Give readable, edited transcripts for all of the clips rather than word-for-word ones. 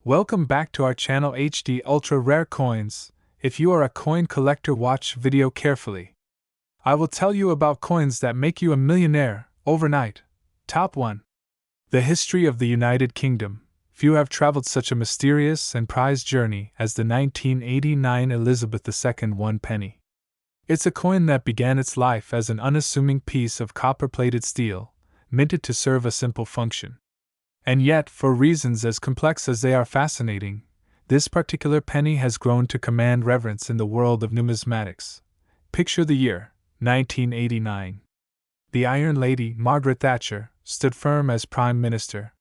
Welcome back to our channel HD Ultra Rare Coins. If you are a coin collector, watch video carefully. I will tell you about coins that make you a millionaire overnight. Top 1. The history of the United Kingdom. Few have traveled such a mysterious and prized journey as the 1989 Elizabeth II 1 penny. It's a coin that began its life as an unassuming piece of copper-plated steel, minted to serve a simple function. And yet, for reasons as complex as they are fascinating, this particular penny has grown to command reverence in the world of numismatics. Picture the year, 1989. The Iron Lady, Margaret Thatcher, stood firm as Prime Minister.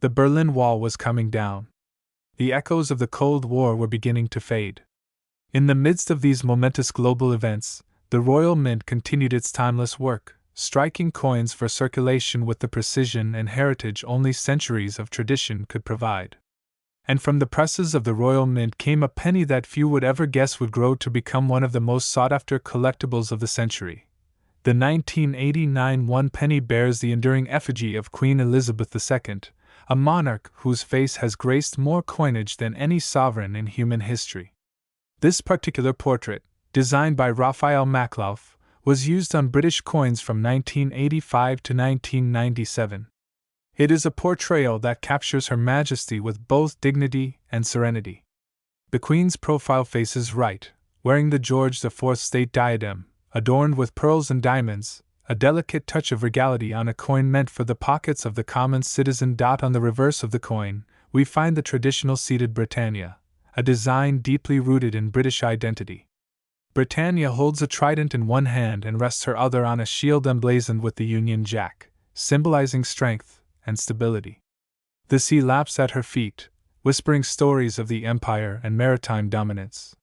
The Berlin Wall was coming down. The echoes of the Cold War were beginning to fade. In the midst of these momentous global events, the Royal Mint continued its timeless work, striking coins for circulation with the precision and heritage only centuries of tradition could provide. And from the presses of the Royal Mint came a penny that few would ever guess would grow to become one of the most sought-after collectibles of the century. The 1989 1 penny bears the enduring effigy of Queen Elizabeth II, a monarch whose face has graced more coinage than any sovereign in human history. This particular portrait, designed by Raphael Makhlouf, was used on British coins from 1985 to 1997. It is a portrayal that captures Her Majesty with both dignity and serenity. The Queen's profile faces right, wearing the George IV state diadem, adorned with pearls and diamonds, a delicate touch of regality on a coin meant for the pockets of the common citizen. On the reverse of the coin, we find the traditional seated Britannia, a design deeply rooted in British identity. Britannia holds a trident in one hand and rests her other on a shield emblazoned with the Union Jack, symbolizing strength and stability. The sea laps at her feet, whispering stories of the empire and maritime dominance.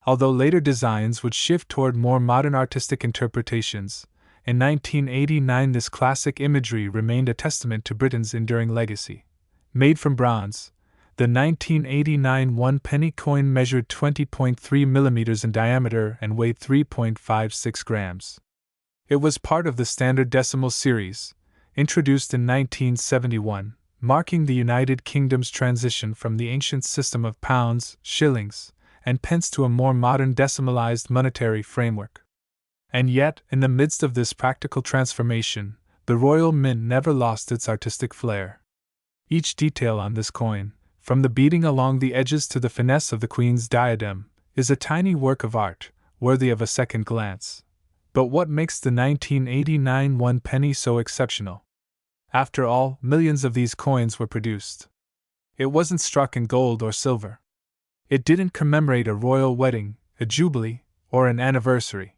Although later designs would shift toward more modern artistic interpretations, in 1989 this classic imagery remained a testament to Britain's enduring legacy. Made from bronze, the 1989 1 penny coin measured 20.3 millimeters in diameter and weighed 3.56 grams. It was part of the standard decimal series, introduced in 1971, marking the United Kingdom's transition from the ancient system of pounds, shillings, and pence to a more modern decimalized monetary framework. And yet, in the midst of this practical transformation, the Royal Mint never lost its artistic flair. Each detail on this coin, from the beading along the edges to the finesse of the Queen's diadem, is a tiny work of art, worthy of a second glance. But what makes the 1989 1 penny so exceptional? After all, millions of these coins were produced. It wasn't struck in gold or silver. It didn't commemorate a royal wedding, a jubilee, or an anniversary.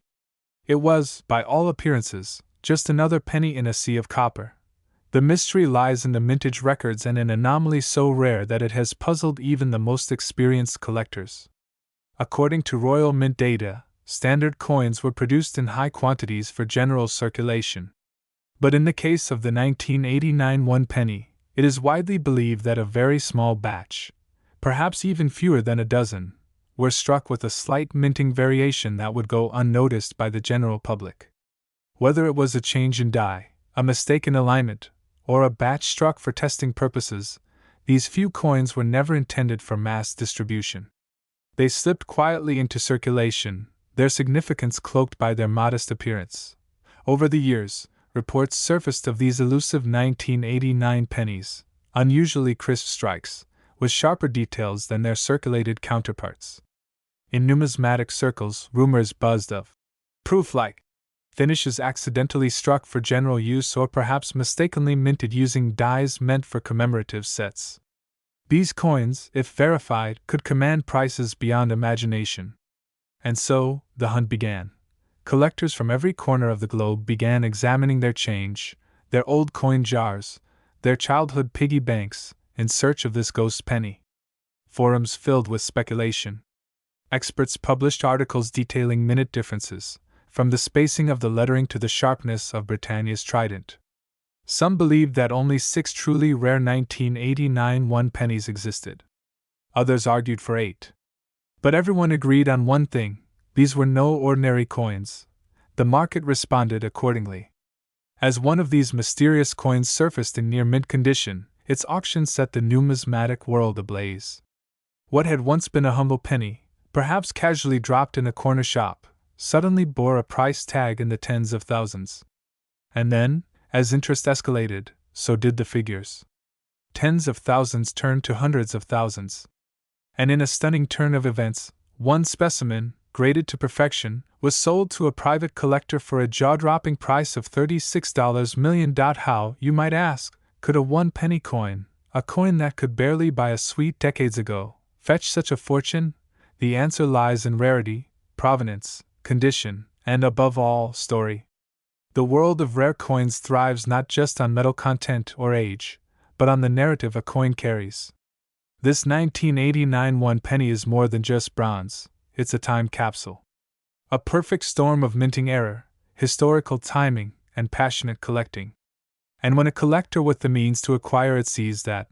It was, by all appearances, just another penny in a sea of copper. The mystery lies in the mintage records and an anomaly so rare that it has puzzled even the most experienced collectors. According to Royal Mint data, standard coins were produced in high quantities for general circulation. But in the case of the 1989 1 penny, it is widely believed that a very small batch, perhaps even fewer than a dozen, were struck with a slight minting variation that would go unnoticed by the general public. Whether it was a change in die, a mistake in alignment, or a batch struck for testing purposes, these few coins were never intended for mass distribution. They slipped quietly into circulation, their significance cloaked by their modest appearance. Over the years, reports surfaced of these elusive 1989 pennies, unusually crisp strikes, with sharper details than their circulated counterparts. In numismatic circles, rumors buzzed of proof-like finishes accidentally struck for general use or perhaps mistakenly minted using dies meant for commemorative sets. These coins, if verified, could command prices beyond imagination. And so, the hunt began. Collectors from every corner of the globe began examining their change, their old coin jars, their childhood piggy banks, in search of this ghost penny. Forums filled with speculation. Experts published articles detailing minute differences, from the spacing of the lettering to the sharpness of Britannia's trident. Some believed that only 6 truly rare 1989 1 pennies existed. Others argued for 8. But everyone agreed on one thing: these were no ordinary coins. The market responded accordingly. As one of these mysterious coins surfaced in near mint condition, its auction set the numismatic world ablaze. What had once been a humble penny, perhaps casually dropped in a corner shop, suddenly bore a price tag in the tens of thousands. And then, as interest escalated, so did the figures. Tens of thousands turned to hundreds of thousands. And in a stunning turn of events, one specimen, graded to perfection, was sold to a private collector for a jaw-dropping price of $36 million. How, you might ask, could a one-penny coin, a coin that could barely buy a sweet decades ago, fetch such a fortune? The answer lies in rarity, provenance, condition, and above all, story. The world of rare coins thrives not just on metal content or age, but on the narrative a coin carries. This 1989 one penny is more than just bronze, it's a time capsule. A perfect storm of minting error, historical timing, and passionate collecting. And when a collector with the means to acquire it sees that,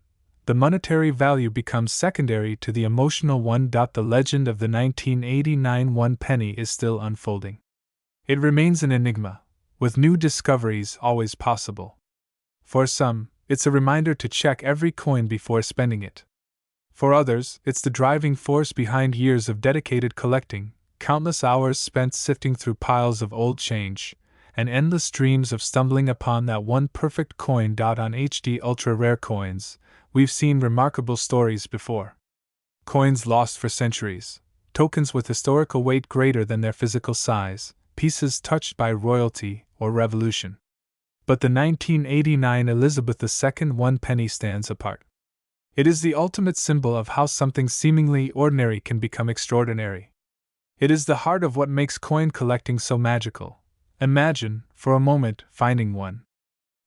the monetary value becomes secondary to the emotional one. The legend of the 1989 one penny is still unfolding. It remains an enigma, with new discoveries always possible. For some, it's a reminder to check every coin before spending it. For others, it's the driving force behind years of dedicated collecting, countless hours spent sifting through piles of old change, and endless dreams of stumbling upon that one perfect coin. On HD ultra rare coins, we've seen remarkable stories before. Coins lost for centuries, tokens with historical weight greater than their physical size, pieces touched by royalty or revolution. But the 1989 Elizabeth II one penny stands apart. It is the ultimate symbol of how something seemingly ordinary can become extraordinary. It is the heart of what makes coin collecting so magical. Imagine, for a moment, finding one.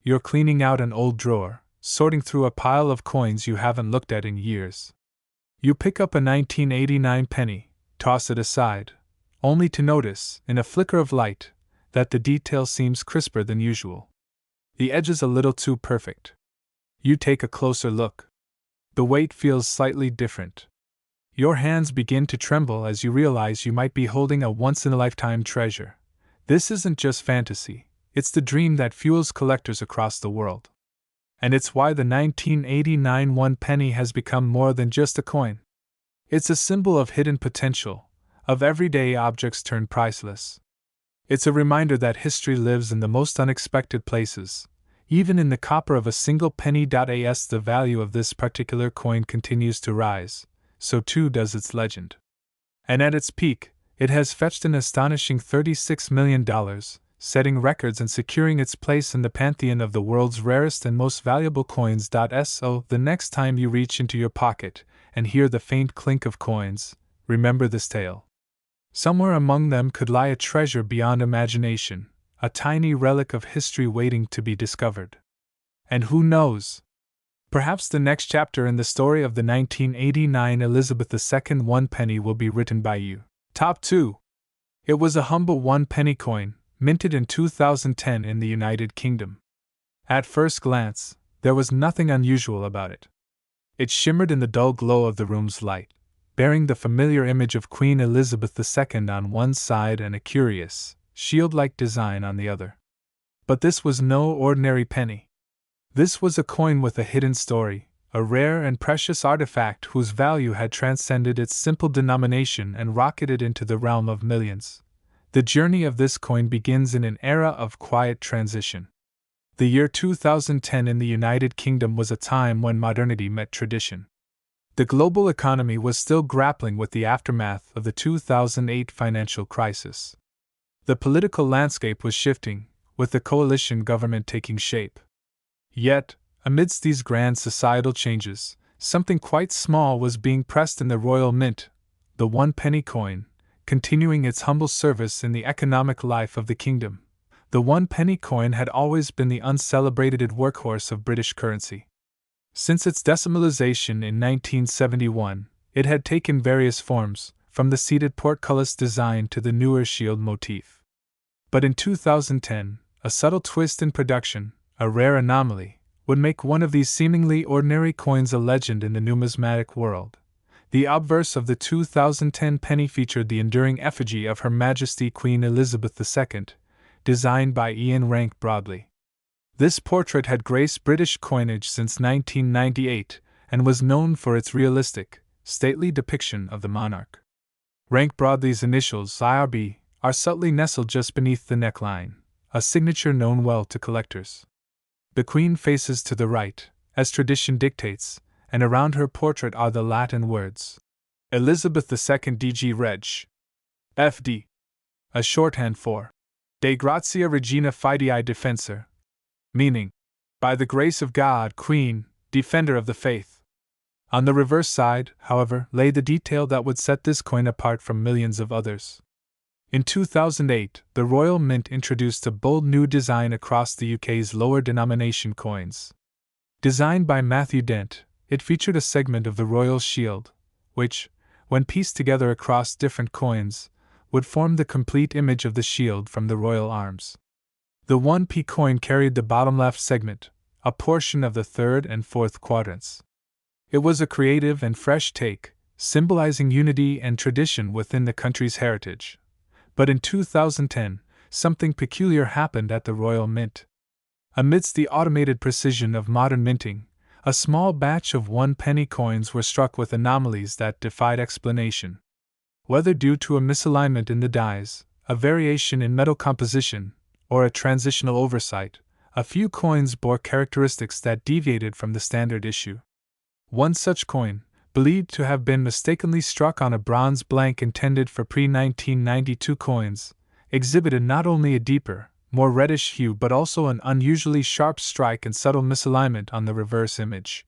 You're cleaning out an old drawer, sorting through a pile of coins you haven't looked at in years. You pick up a 1989 penny, toss it aside, only to notice, in a flicker of light, that the detail seems crisper than usual. The edges a little too perfect. You take a closer look. The weight feels slightly different. Your hands begin to tremble as you realize you might be holding a once-in-a-lifetime treasure. This isn't just fantasy, it's the dream that fuels collectors across the world. And it's why the 1989 one penny has become more than just a coin. It's a symbol of hidden potential, of everyday objects turned priceless. It's a reminder that history lives in the most unexpected places. Even in the copper of a single penny. As the value of this particular coin continues to rise, so too does its legend. And at its peak, it has fetched an astonishing $36 million, setting records and securing its place in the pantheon of the world's rarest and most valuable coins. So, the next time you reach into your pocket and hear the faint clink of coins, remember this tale. Somewhere among them could lie a treasure beyond imagination, a tiny relic of history waiting to be discovered. And who knows? Perhaps the next chapter in the story of the 1989 Elizabeth II one penny will be written by you. Top 2. It was a humble one penny coin, minted in 2010 in the United Kingdom. At first glance, there was nothing unusual about it. It shimmered in the dull glow of the room's light, bearing the familiar image of Queen Elizabeth II on one side and a curious, shield-like design on the other. But this was no ordinary penny. This was a coin with a hidden story, a rare and precious artifact whose value had transcended its simple denomination and rocketed into the realm of millions. The journey of this coin begins in an era of quiet transition. The year 2010 in the United Kingdom was a time when modernity met tradition. The global economy was still grappling with the aftermath of the 2008 financial crisis. The political landscape was shifting, with the coalition government taking shape. Yet, amidst these grand societal changes, something quite small was being pressed in the royal mint, the one penny coin, continuing its humble service in the economic life of the kingdom. The one penny coin had always been the uncelebrated workhorse of British currency. Since its decimalization in 1971, it had taken various forms, from the seated portcullis design to the newer shield motif. But in 2010, a subtle twist in production, a rare anomaly, would make one of these seemingly ordinary coins a legend in the numismatic world. The obverse of the 2010 penny featured the enduring effigy of Her Majesty Queen Elizabeth II, designed by Ian Rank Broadley. This portrait had graced British coinage since 1998 and was known for its realistic, stately depiction of the monarch. Rank Broadley's initials IRB are subtly nestled just beneath the neckline, a signature known well to collectors. The Queen faces to the right, as tradition dictates, and around her portrait are the Latin words Elizabeth II DG Reg. FD, a shorthand for De Grazia Regina Fidei Defensor, meaning, by the grace of God, Queen, Defender of the Faith. On the reverse side, however, lay the detail that would set this coin apart from millions of others. In 2008, the Royal Mint introduced a bold new design across the UK's lower denomination coins. Designed by Matthew Dent, it featured a segment of the Royal Shield, which, when pieced together across different coins, would form the complete image of the shield from the Royal Arms. The 1p coin carried the bottom left segment, a portion of the third and fourth quadrants. It was a creative and fresh take, symbolizing unity and tradition within the country's heritage. But in 2010, something peculiar happened at the Royal Mint. Amidst the automated precision of modern minting, a small batch of 1-penny coins were struck with anomalies that defied explanation. Whether due to a misalignment in the dies, a variation in metal composition, or a transitional oversight, a few coins bore characteristics that deviated from the standard issue. One such coin, believed to have been mistakenly struck on a bronze blank intended for pre-1992 coins, exhibited not only a deeper, more reddish hue but also an unusually sharp strike and subtle misalignment on the reverse image.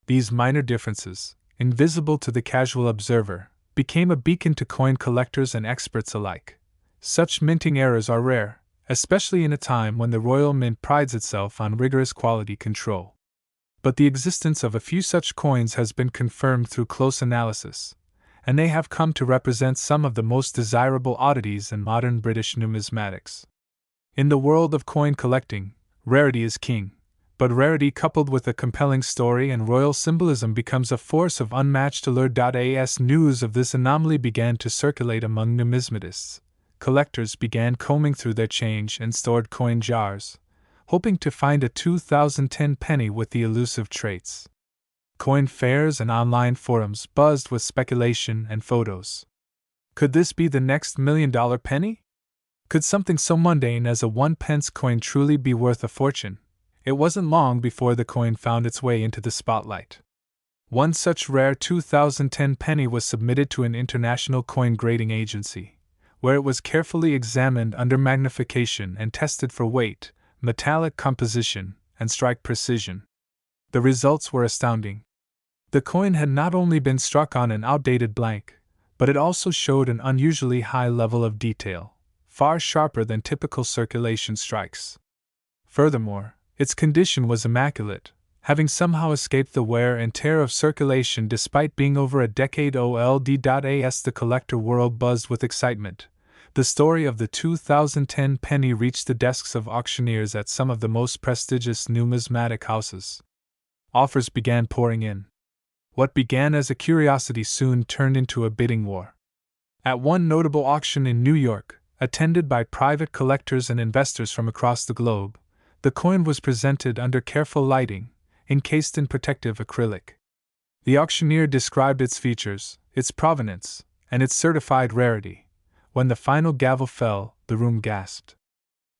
These minor differences, invisible to the casual observer, became a beacon to coin collectors and experts alike. Such minting errors are rare, especially in a time when the Royal Mint prides itself on rigorous quality control. But the existence of a few such coins has been confirmed through close analysis, and they have come to represent some of the most desirable oddities in modern British numismatics. In the world of coin collecting, rarity is king, but rarity coupled with a compelling story and royal symbolism becomes a force of unmatched allure. As news of this anomaly began to circulate among numismatists, collectors began combing through their change and stored coin jars, hoping to find a 2010 penny with the elusive traits. Coin fairs and online forums buzzed with speculation and photos. Could this be the next $1 million penny? Could something so mundane as a 1-pence coin truly be worth a fortune? It wasn't long before the coin found its way into the spotlight. One such rare 2010 penny was submitted to an international coin grading agency, where it was carefully examined under magnification and tested for weight, metallic composition, and strike precision. The results were astounding. The coin had not only been struck on an outdated blank, but it also showed an unusually high level of detail, far sharper than typical circulation strikes. Furthermore, its condition was immaculate, having somehow escaped the wear and tear of circulation despite being over a decade old. As the collector world buzzed with excitement, the story of the 2010 penny reached the desks of auctioneers at some of the most prestigious numismatic houses. Offers began pouring in. What began as a curiosity soon turned into a bidding war. At one notable auction in New York, attended by private collectors and investors from across the globe, the coin was presented under careful lighting, encased in protective acrylic. The auctioneer described its features, its provenance, and its certified rarity. When the final gavel fell, the room gasped.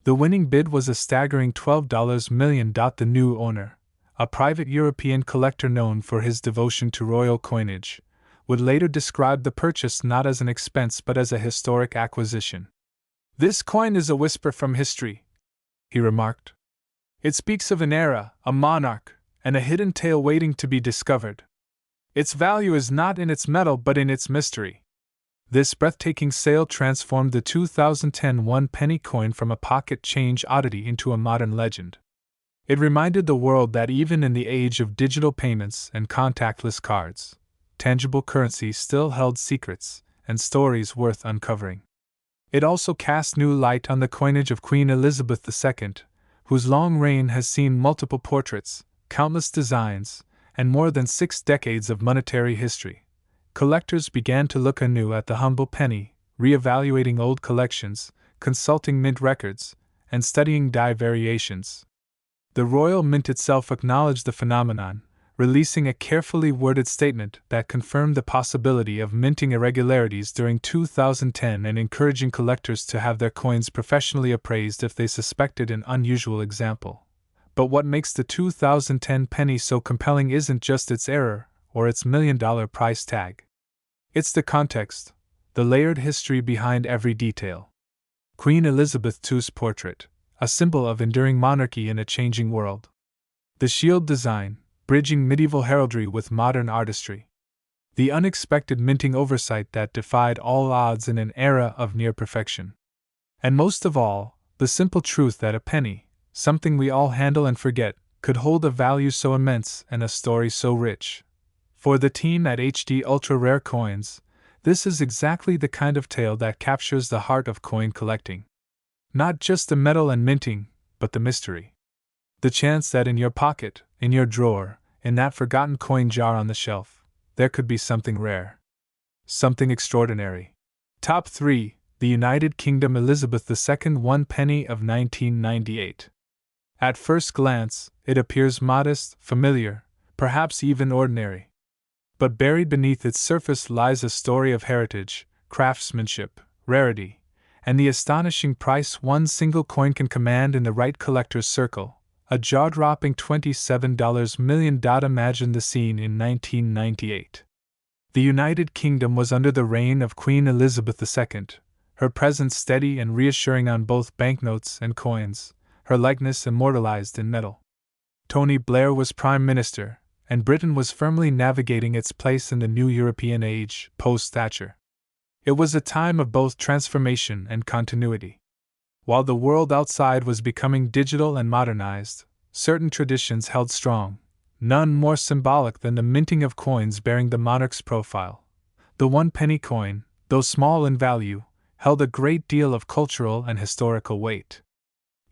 The winning bid was a staggering $12 million. The new owner, a private European collector known for his devotion to royal coinage, would later describe the purchase not as an expense but as a historic acquisition. "This coin is a whisper from history," he remarked. "It speaks of an era, a monarch, and a hidden tale waiting to be discovered. Its value is not in its metal but in its mystery." This breathtaking sale transformed the 2010 1-penny coin from a pocket change oddity into a modern legend. It reminded the world that even in the age of digital payments and contactless cards, tangible currency still held secrets and stories worth uncovering. It also cast new light on the coinage of Queen Elizabeth II, whose long reign has seen multiple portraits, countless designs, and more than 6 decades of monetary history. Collectors began to look anew at the humble penny, re-evaluating old collections, consulting mint records, and studying die variations. The Royal Mint itself acknowledged the phenomenon, releasing a carefully worded statement that confirmed the possibility of minting irregularities during 2010 and encouraging collectors to have their coins professionally appraised if they suspected an unusual example. But what makes the 2010 penny so compelling isn't just its error or its $1 million price tag. It's the context, the layered history behind every detail. Queen Elizabeth II's portrait, a symbol of enduring monarchy in a changing world. The shield design, bridging medieval heraldry with modern artistry. The unexpected minting oversight that defied all odds in an era of near perfection. And most of all, the simple truth that a penny, something we all handle and forget, could hold a value so immense and a story so rich. For the team at HD Ultra Rare Coins, this is exactly the kind of tale that captures the heart of coin collecting. Not just the metal and minting, but the mystery. The chance that in your pocket, in your drawer, in that forgotten coin jar on the shelf, there could be something rare. Something extraordinary. Top 3. The United Kingdom Elizabeth II 1 penny of 1998. At first glance, it appears modest, familiar, perhaps even ordinary. But buried beneath its surface lies a story of heritage, craftsmanship, rarity, and the astonishing price one single coin can command in the right collector's circle, a jaw-dropping $27 million. Imagine the scene in 1998. The United Kingdom was under the reign of Queen Elizabeth II, her presence steady and reassuring on both banknotes and coins, her likeness immortalized in metal. Tony Blair was Prime Minister, and Britain was firmly navigating its place in the new European age, post-Thatcher. It was a time of both transformation and continuity. While the world outside was becoming digital and modernized, certain traditions held strong, none more symbolic than the minting of coins bearing the monarch's profile. The 1 penny coin, though small in value, held a great deal of cultural and historical weight.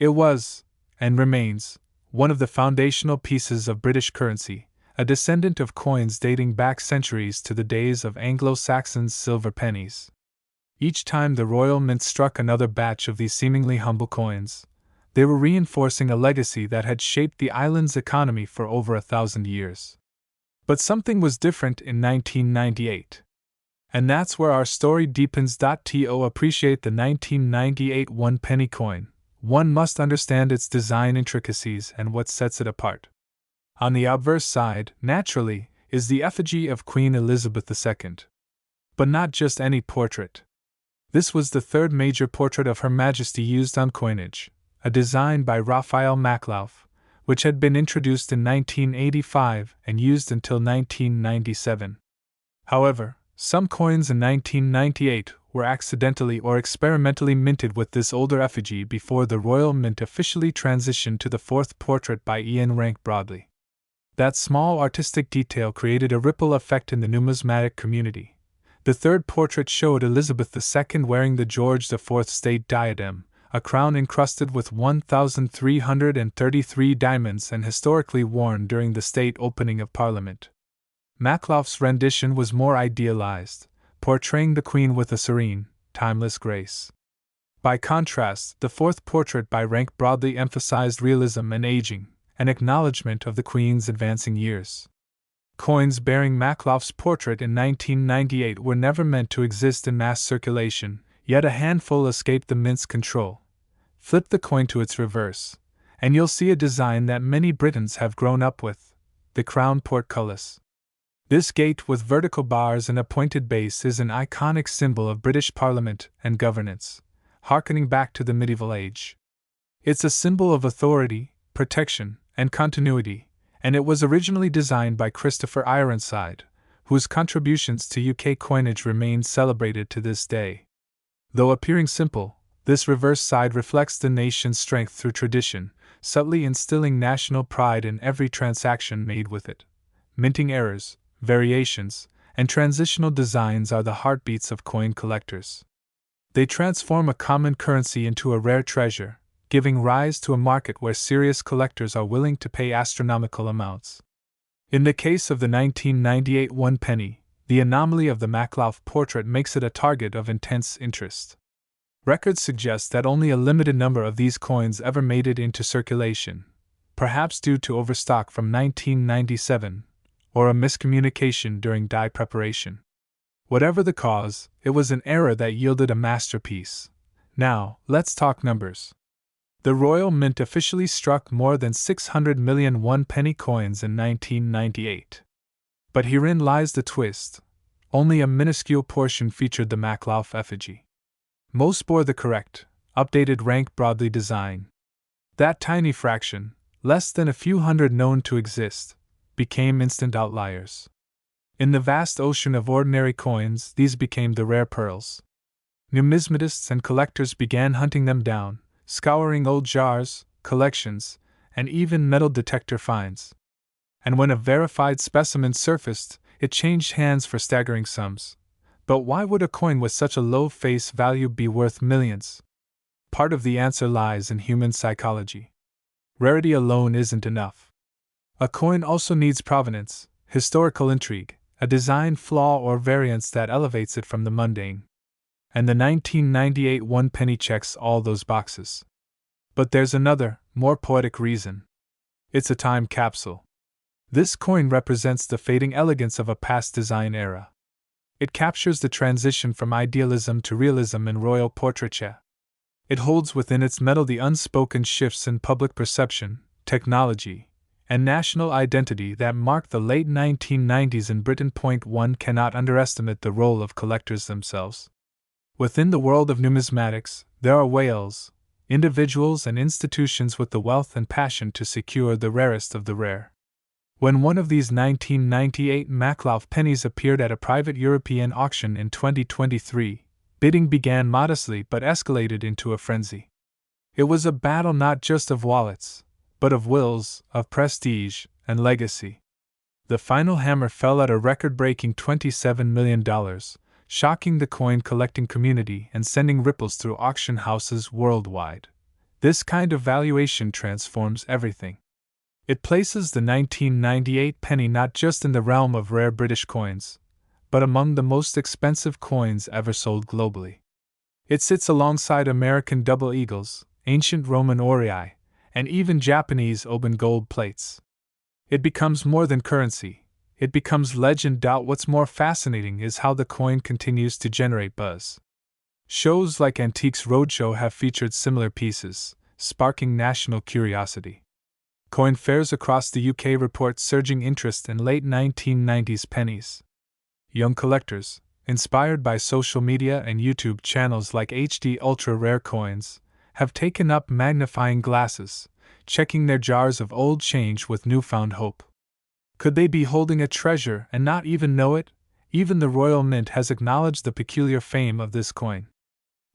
It was, and remains, one of the foundational pieces of British currency, a descendant of coins dating back centuries to the days of Anglo-Saxon silver pennies. Each time the Royal Mint struck another batch of these seemingly humble coins, they were reinforcing a legacy that had shaped the island's economy for over 1,000 years. But something was different in 1998. And that's where our story deepens. To appreciate the 1998 1 penny coin, one must understand its design intricacies and what sets it apart. On the obverse side, naturally, is the effigy of Queen Elizabeth II. But not just any portrait. This was the third major portrait of Her Majesty used on coinage, a design by Raphael Maklauf, which had been introduced in 1985 and used until 1997. However, some coins in 1998 were accidentally or experimentally minted with this older effigy before the Royal Mint officially transitioned to the fourth portrait by Ian Rank Broadley. That small artistic detail created a ripple effect in the numismatic community. The third portrait showed Elizabeth II wearing the George IV state diadem, a crown encrusted with 1,333 diamonds and historically worn during the state opening of Parliament. Maklauf's rendition was more idealized, portraying the Queen with a serene, timeless grace. By contrast, the fourth portrait by Rank Broadley emphasized realism and aging, an acknowledgement of the Queen's advancing years. Coins bearing Maklauf's portrait in 1998 were never meant to exist in mass circulation, yet a handful escaped the Mint's control. Flip the coin to its reverse, and you'll see a design that many Britons have grown up with: the crown portcullis. This gate with vertical bars and a pointed base is an iconic symbol of British Parliament and governance, harkening back to the medieval age. It's a symbol of authority, protection, and continuity, and it was originally designed by Christopher Ironside, whose contributions to UK coinage remain celebrated to this day. Though appearing simple, this reverse side reflects the nation's strength through tradition, subtly instilling national pride in every transaction made with it. Minting errors, variations, and transitional designs are the heartbeats of coin collectors. They transform a common currency into a rare treasure, giving rise to a market where serious collectors are willing to pay astronomical amounts. In the case of the 1998 1 penny, the anomaly of the Maklauf portrait makes it a target of intense interest. Records suggest that only a limited number of these coins ever made it into circulation, perhaps due to overstock from 1997, or a miscommunication during die preparation. Whatever the cause, it was an error that yielded a masterpiece. Now, let's talk numbers. The Royal Mint officially struck more than 600 million one-penny coins in 1998. But herein lies the twist. Only a minuscule portion featured the Maklauf effigy. Most bore the correct, updated rank broadly design. That tiny fraction, less than a few hundred known to exist, became instant outliers. In the vast ocean of ordinary coins, these became the rare pearls. Numismatists and collectors began hunting them down, scouring old jars, collections, and even metal detector finds. And when a verified specimen surfaced, it changed hands for staggering sums. But why would a coin with such a low face value be worth millions? Part of the answer lies in human psychology. Rarity alone isn't enough. A coin also needs provenance, historical intrigue, a design flaw or variance that elevates it from the mundane. And the 1998 one-penny checks all those boxes. But there's another, more poetic reason. It's a time capsule. This coin represents the fading elegance of a past design era. It captures the transition from idealism to realism in royal portraiture. It holds within its metal the unspoken shifts in public perception, technology, and national identity that marked the late 1990s in Britain. One cannot underestimate the role of collectors themselves. Within the world of numismatics, there are whales, individuals and institutions with the wealth and passion to secure the rarest of the rare. When one of these 1998 Maklauf pennies appeared at a private European auction in 2023, bidding began modestly but escalated into a frenzy. It was a battle not just of wallets, but of wills, of prestige, and legacy. The final hammer fell at a record-breaking $27 million, shocking the coin-collecting community and sending ripples through auction houses worldwide. This kind of valuation transforms everything. It places the 1998 penny not just in the realm of rare British coins, but among the most expensive coins ever sold globally. It sits alongside American double eagles, ancient Roman aurii, and even Japanese oban gold plates. It becomes more than currency, it becomes legend. What's more fascinating is how the coin continues to generate buzz. Shows like Antiques Roadshow have featured similar pieces, sparking national curiosity. Coin fairs across the UK report surging interest in late 1990s pennies. Young collectors, inspired by social media and YouTube channels like HD Ultra Rare Coins, have taken up magnifying glasses, checking their jars of old change with newfound hope. Could they be holding a treasure and not even know it? Even the Royal Mint has acknowledged the peculiar fame of this coin.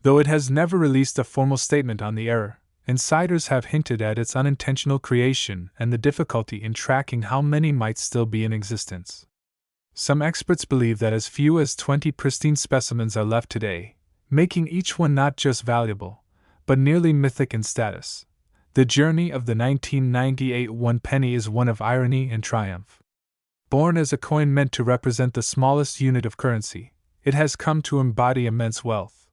Though it has never released a formal statement on the error, insiders have hinted at its unintentional creation and the difficulty in tracking how many might still be in existence. Some experts believe that as few as 20 pristine specimens are left today, making each one not just valuable, but nearly mythic in status. The journey of the 1998 one penny is one of irony and triumph. Born as a coin meant to represent the smallest unit of currency, it has come to embody immense wealth.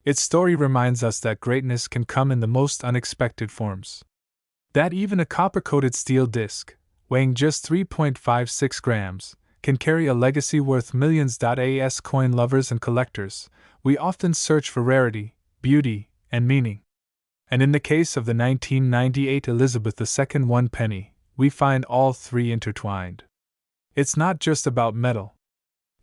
Its story reminds us that greatness can come in the most unexpected forms. That even a copper-coated steel disc, weighing just 3.56 grams, can carry a legacy worth millions. As coin lovers and collectors, we often search for rarity, beauty, and meaning. And in the case of the 1998 Elizabeth II one penny, we find all three intertwined. It's not just about metal.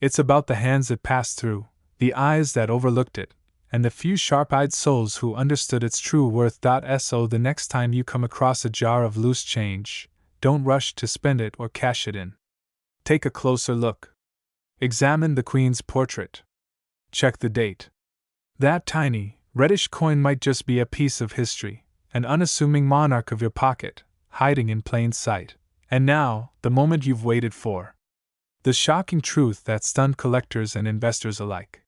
It's about the hands it passed through, the eyes that overlooked it, and the few sharp-eyed souls who understood its true worth. So the next time you come across a jar of loose change, don't rush to spend it or cash it in. Take a closer look. Examine the Queen's portrait. Check the date. That tiny, reddish coin might just be a piece of history, an unassuming monarch of your pocket, hiding in plain sight. And now, the moment you've waited for. The shocking truth that stunned collectors and investors alike.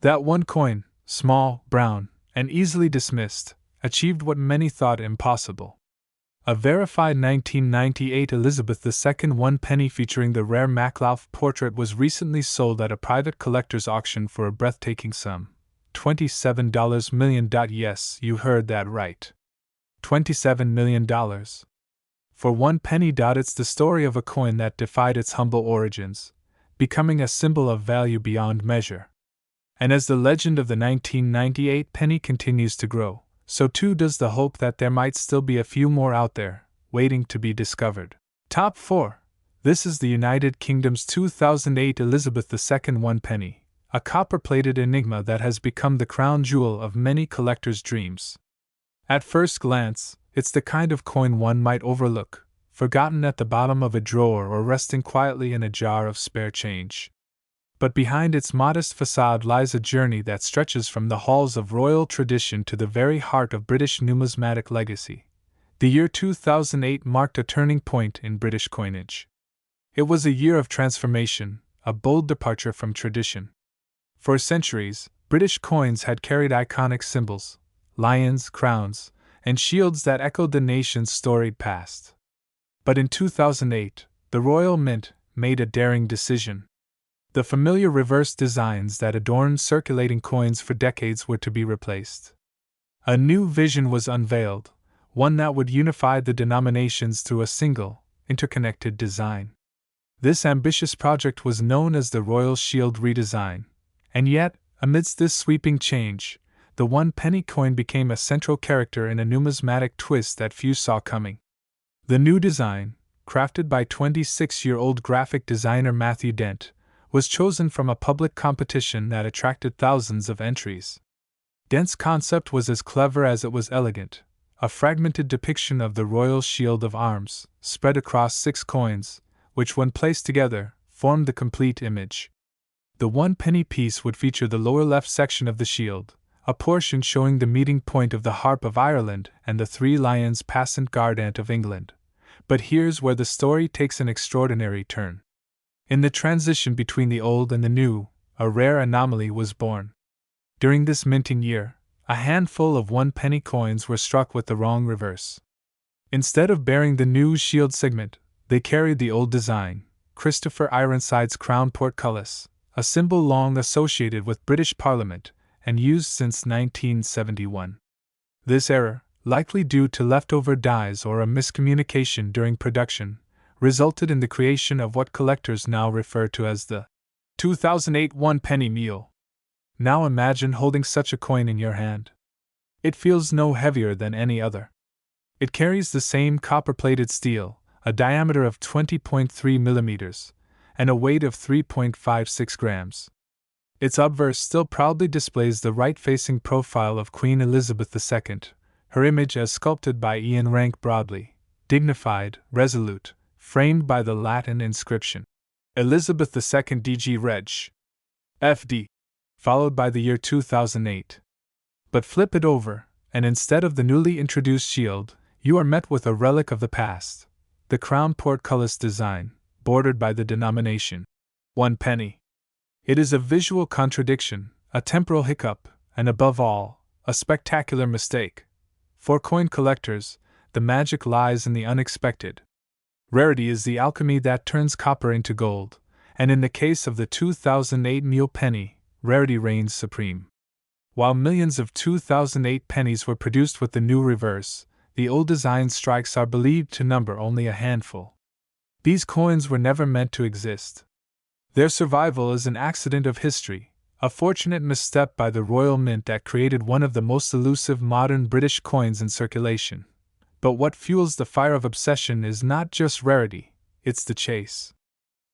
That one coin, small, brown, and easily dismissed, achieved what many thought impossible. A verified 1998 Elizabeth II one penny featuring the rare Maklauf portrait was recently sold at a private collector's auction for a breathtaking sum, $27 million. Yes, you heard that right. $27 million. For 1 penny. It's the story of a coin that defied its humble origins, becoming a symbol of value beyond measure. And as the legend of the 1998 penny continues to grow, so too does the hope that there might still be a few more out there, waiting to be discovered. Top 4. This is the United Kingdom's 2008 Elizabeth II 1 penny, a copper-plated enigma that has become the crown jewel of many collectors' dreams. At first glance, it's the kind of coin one might overlook, forgotten at the bottom of a drawer or resting quietly in a jar of spare change. But behind its modest facade lies a journey that stretches from the halls of royal tradition to the very heart of British numismatic legacy. The year 2008 marked a turning point in British coinage. It was a year of transformation, a bold departure from tradition. For centuries, British coins had carried iconic symbols, lions, crowns, and shields that echoed the nation's storied past. But in 2008, the Royal Mint made a daring decision. The familiar reverse designs that adorned circulating coins for decades were to be replaced. A new vision was unveiled, one that would unify the denominations through a single, interconnected design. This ambitious project was known as the Royal Shield redesign, and yet, amidst this sweeping change, the 1 penny coin became a central character in a numismatic twist that few saw coming. The new design, crafted by 26-year-old graphic designer Matthew Dent, was chosen from a public competition that attracted thousands of entries. Dent's concept was as clever as it was elegant, a fragmented depiction of the royal shield of arms, spread across 6 coins, which when placed together, formed the complete image. The 1 penny piece would feature the lower left section of the shield, a portion showing the meeting point of the Harp of Ireland and the 3 lions passant guardant of England. But here's where the story takes an extraordinary turn. In the transition between the old and the new, a rare anomaly was born. During this minting year, a handful of 1 penny coins were struck with the wrong reverse. Instead of bearing the new shield signet, they carried the old design, Christopher Ironside's crown portcullis, a symbol long associated with British Parliament and used since 1971. This error, likely due to leftover dies or a miscommunication during production, resulted in the creation of what collectors now refer to as the 2008 1 penny mule. Now imagine holding such a coin in your hand. It feels no heavier than any other. It carries the same copper-plated steel, a diameter of 20.3 millimeters, and a weight of 3.56 grams. Its obverse still proudly displays the right-facing profile of Queen Elizabeth II, her image as sculpted by Ian Rank Broadley, dignified, resolute, framed by the Latin inscription, Elizabeth II DG Reg. FD, followed by the year 2008. But flip it over, and instead of the newly introduced shield, you are met with a relic of the past, the crown portcullis design, bordered by the denomination 1 penny. It is a visual contradiction, a temporal hiccup, and above all, a spectacular mistake. For coin collectors, the magic lies in the unexpected. Rarity is the alchemy that turns copper into gold, and in the case of the 2008 mule penny, rarity reigns supreme. While millions of 2008 pennies were produced with the new reverse, the old design strikes are believed to number only a handful. These coins were never meant to exist. Their survival is an accident of history, a fortunate misstep by the Royal Mint that created one of the most elusive modern British coins in circulation. But what fuels the fire of obsession is not just rarity, it's the chase.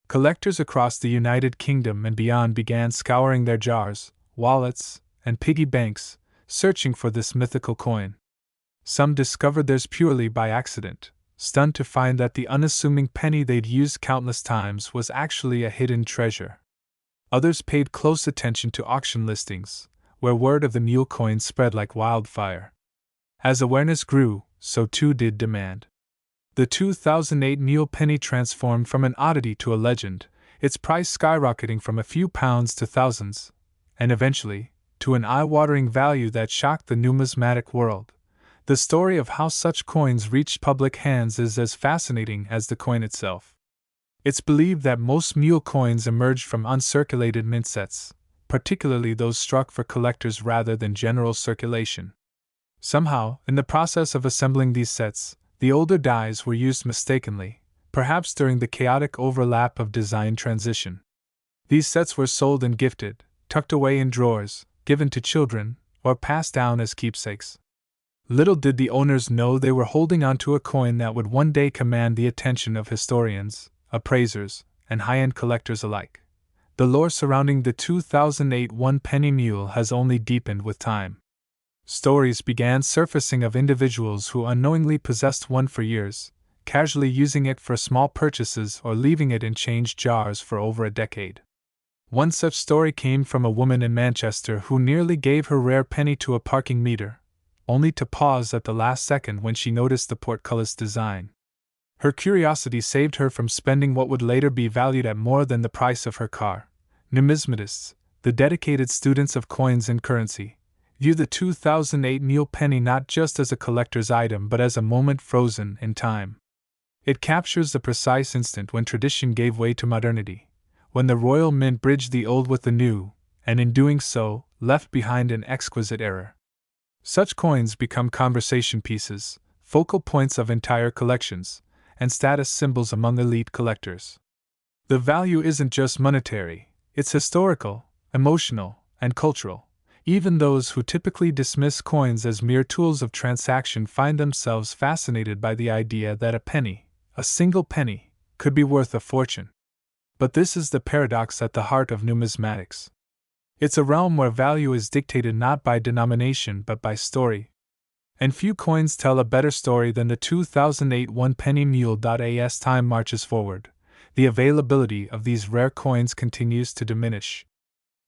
Collectors across the United Kingdom and beyond began scouring their jars, wallets, and piggy banks, searching for this mythical coin. Some discovered theirs purely by accident, stunned to find that the unassuming penny they'd used countless times was actually a hidden treasure. Others paid close attention to auction listings, where word of the mule coin spread like wildfire. As awareness grew, so too did demand. The 2008 mule penny transformed from an oddity to a legend, its price skyrocketing from a few pounds to thousands, and eventually, to an eye-watering value that shocked the numismatic world. The story of how such coins reached public hands is as fascinating as the coin itself. It's believed that most mule coins emerged from uncirculated mint sets, particularly those struck for collectors rather than general circulation. Somehow, in the process of assembling these sets, The older dies were used mistakenly, perhaps during the chaotic overlap of design transition. These sets were sold and gifted, tucked away in drawers, given to children, or passed down as keepsakes. Little did the owners know they were holding onto a coin that would one day command the attention of historians, appraisers, and high-end collectors alike. The lore surrounding the 2008 one-penny mule has only deepened with time. Stories began surfacing of individuals who unknowingly possessed one for years, casually using it for small purchases or leaving it in change jars for over a decade. One such story came from a woman in Manchester who nearly gave her rare penny to a parking meter, only to pause at the last second when she noticed the portcullis design. Her curiosity saved her from spending what would later be valued at more than the price of her car. Numismatists, the dedicated students of coins and currency, view the 2008 mule penny not just as a collector's item but as a moment frozen in time. It captures the precise instant when tradition gave way to modernity, when the Royal Mint bridged the old with the new, and in doing so, left behind an exquisite error. Such coins become conversation pieces, focal points of entire collections, and status symbols among elite collectors. The value isn't just monetary, it's historical, emotional, and cultural. Even those who typically dismiss coins as mere tools of transaction find themselves fascinated by the idea that a penny, a single penny, could be worth a fortune. But this is the paradox at the heart of numismatics. It's a realm where value is dictated not by denomination but by story. And few coins tell a better story than the 2008 one-penny mule. As time marches forward, the availability of these rare coins continues to diminish.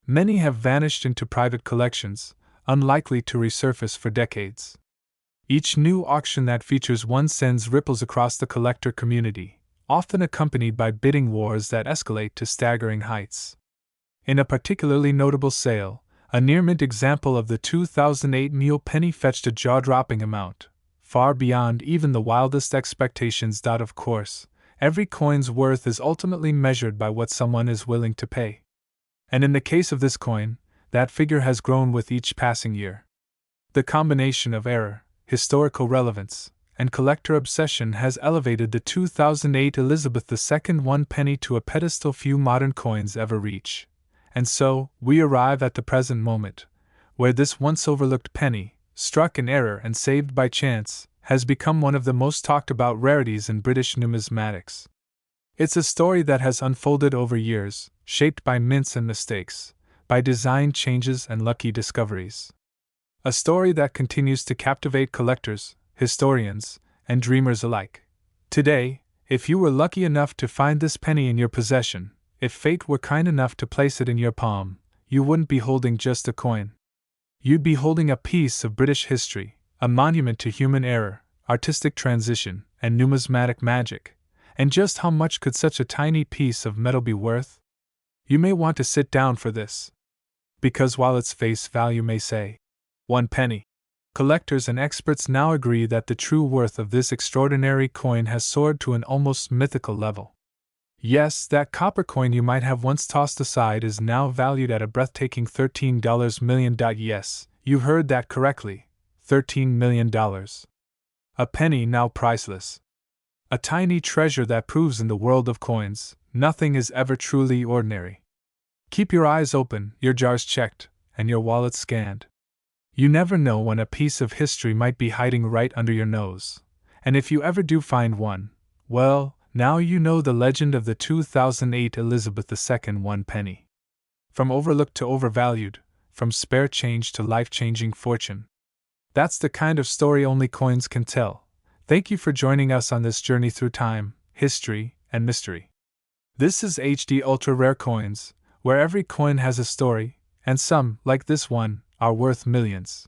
Many have vanished into private collections, unlikely to resurface for decades. Each new auction that features one sends ripples across the collector community, often accompanied by bidding wars that escalate to staggering heights. In a particularly notable sale, a near-mint example of the 2008 mule penny fetched a jaw-dropping amount, far beyond even the wildest expectations. Of course, every coin's worth is ultimately measured by what someone is willing to pay. And in the case of this coin, that figure has grown with each passing year. The combination of error, historical relevance, and collector obsession has elevated the 2008 Elizabeth II one penny to a pedestal few modern coins ever reach. And so, we arrive at the present moment, where this once overlooked penny, struck in error and saved by chance, has become one of the most talked about rarities in British numismatics. It's a story that has unfolded over years, shaped by mints and mistakes, by design changes and lucky discoveries. A story that continues to captivate collectors, historians, and dreamers alike. Today, if you were lucky enough to find this penny in your possession, if fate were kind enough to place it in your palm, you wouldn't be holding just a coin. You'd be holding a piece of British history, a monument to human error, artistic transition, and numismatic magic. And just how much could such a tiny piece of metal be worth? You may want to sit down for this. Because while its face value may say 1 penny, collectors and experts now agree that the true worth of this extraordinary coin has soared to an almost mythical level. Yes, that copper coin you might have once tossed aside is now valued at a breathtaking $13 million. Yes, you heard that correctly, $13 million. A penny now priceless. A tiny treasure that proves in the world of coins, nothing is ever truly ordinary. Keep your eyes open, your jars checked, and your wallet scanned. You never know when a piece of history might be hiding right under your nose. And if you ever do find one, well, now you know the legend of the 2008 Elizabeth II one penny. From overlooked to overvalued, from spare change to life-changing fortune. That's the kind of story only coins can tell. Thank you for joining us on this journey through time, history, and mystery. This is HD Ultra Rare Coins, where every coin has a story, and some, like this one, are worth millions.